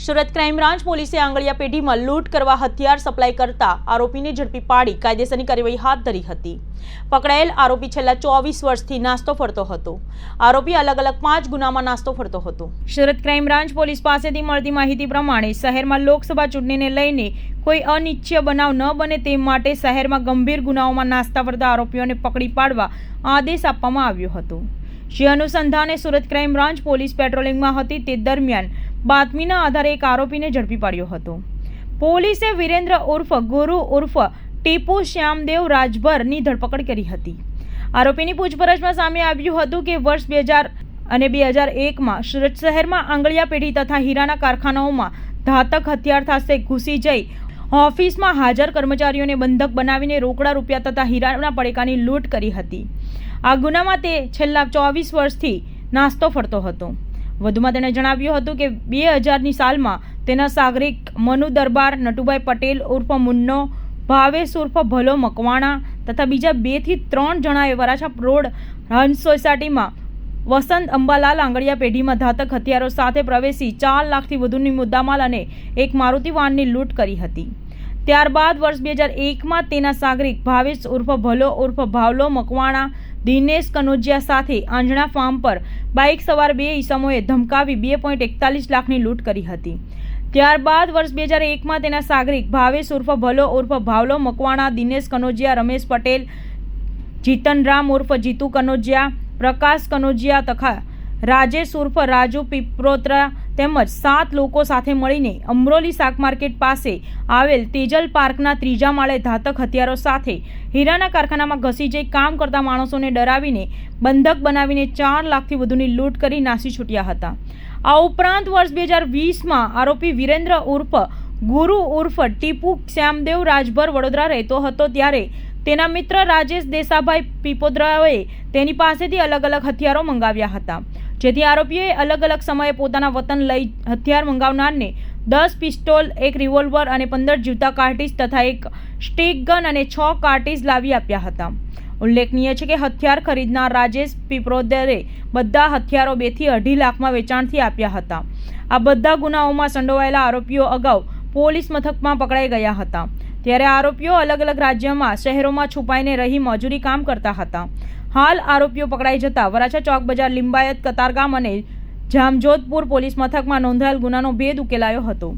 Surat crime branch પોલીસે આંગળીયા પેઢીમાં લૂંટ કરવા હથિયાર સપ્લાય કરતા આરોપીને ઝડપી પાડી કાયદેસરની કાર્યવાહી હાથ ધરી હતી। પકડાયેલ આરોપી છેલ્લા 24 વર્ષથી નાસ્તો ફરતો હતો। આરોપી અલગ અલગ 5 ગુનામાં નાસ્તો ફરતો હતો। સુરત ક્રાઇમ બ્રાન્ચ પોલીસ પાસેથી મળતી માહિતી પ્રમાણે શહેરમાં લોકસભા ચૂંટણીને લઈને કોઈ અનિચ્છનીય બનાવ ન બને તે માટે શહેરમાં ગંભીર ગુનાઓમાં નાસ્તા ફરતા આરોપીઓને પકડી પાડવા આદેશ આપવામાં આવ્યો હતો। જે અનુસંધાને સુરત ક્રાઇમ બ્રાન્ચ પોલીસ પેટ્રોલિંગમાં હતી તે દરમિયાન બાતમીના આધારે એક આરોપીને ઝડપી પાડ્યો હતો। પોલીસે વીરેન્દ્ર ઉર્ફ ગુરુ ઉર્ફ ટીપુ શ્યામદેવ રાજભરની ધરપકડ કરી હતી। આરોપીની પૂછપરછમાં સામે આવ્યું હતું કે વર્ષ 2000 અને 2001માં સુરત શહેરમાં આંગળીયા પેઢી તથા હીરાના કારખાનાઓમાં ઘાતક હથિયાર સાથે ઘૂસી જઈ ઓફિસમાં હાજર કર્મચારીઓને બંધક બનાવીને રોકડા રૂપિયા તથા હીરાના પડીકાની લૂંટ કરી હતી। આ ગુનામાં તે છેલ્લા 24 વર્ષથી નાસ્તો ફરતો હતો। વધુમાં તેણે જણાવ્યું હતું કે 2000ની સાલમાં તેના સાગરિક મનુ દરબાર, નટુભાઈ પટેલ ઉર્ફ મુન્નો, ભાવેશ ઉર્ફ ભલો મકવાણા તથા બીજા 2 થી 3 જણાએ વરાછા રોડ હંસ સોસાયટીમાં વસંત અંબાલાલ આંગળીયા પેઢીમાં ઘાતક હથિયારો સાથે પ્રવેશી 4 લાખથી વધુની મુદ્દામાલ અને એક મારુતિ વાનની લૂંટ કરી હતી। ત્યારબાદ વર્ષ 2001માં તેના સાગરિક ભાવેશ ઉર્ફ ભલો ઉર્ફ ભાવલો મકવાણા, દિનેશ કનોજિયા સાથે આંજણા ફાર્મ પર બાઇક સવાર 2 ઈસમોએ ધમકાવી 2.41 લાખની લૂંટ કરી હતી। ત્યારબાદ વર્ષ 2001માં તેના સાગરિક ભાવેશ ઉર્ફ ભલો ઉર્ફ ભાવલો મકવાણા, દિનેશ કનોજિયા, રમેશ પટેલ, જીતનરામ ઉર્ફ જીતુ કનોજિયા, પ્રકાશ કનોજિયા તથા રાજેશ ઉર્ફ રાજુ પીપરોત્રા તેમજ 7 લોકો સાથે મળીને અમરોલી શાક માર્કેટ પાસે આવેલ તેજલ પાર્કના 3જા માળે ઘાતક હથિયારો સાથે હીરાના કારખાનામાં ઘસી જઈ કામ કરતા માણસોને ડરાવીને બંધક બનાવીને 4 લાખથી વધુની લૂંટ કરી નાસી છૂટ્યા હતા। આ ઉપરાંત વર્ષ 2020માં આરોપી વીરેન્દ્ર ઉર્ફ ગુરુ ઉર્ફ ટીપુ શ્યામદેવ રાજભર વડોદરા રહેતો હતો ત્યારે તેના મિત્ર રાજેશ દેસાભાઈ પીપોદરાએ તેની પાસેથી અલગ અલગ હથિયારો મંગાવ્યા હતા, જેથી આરોપીઓએ અલગ અલગ સમયે પોતાના વતન લઈ હથિયાર મંગાવનારને 10 પિસ્તોલ, 1 રિવોલ્વર અને 15 જીવતા કાર્ટીજ તથા 1 સ્ટીક ગન અને 6 કાર્ટીજ લાવી આપ્યા હતા। ઉલ્લેખનીય છે કે હથિયાર ખરીદનાર રાજેશ પીપરોદરે બધા હથિયારો 2 થી 2.5 લાખમાં વેચાણથી આપ્યા હતા। આ બધા ગુનાઓમાં સંડોવાયેલા આરોપીઓ અગાઉ પોલીસ મથકમાં પકડાઈ ગયા હતા, ત્યારે આરોપીઓ અલગ અલગ રાજ્યમાં શહેરોમાં છુપાઈને રહી મજૂરી કામ કરતા હતા। હાલ આરોપીઓ પકડાઈ જતા વરાછા ચોક બજાર, લિંબાયત, કતારગામ અને જામજોધપુર પોલીસ મથકમાં નોંધાયેલ ગુનાનો ભેદ ઉકેલાયો હતો।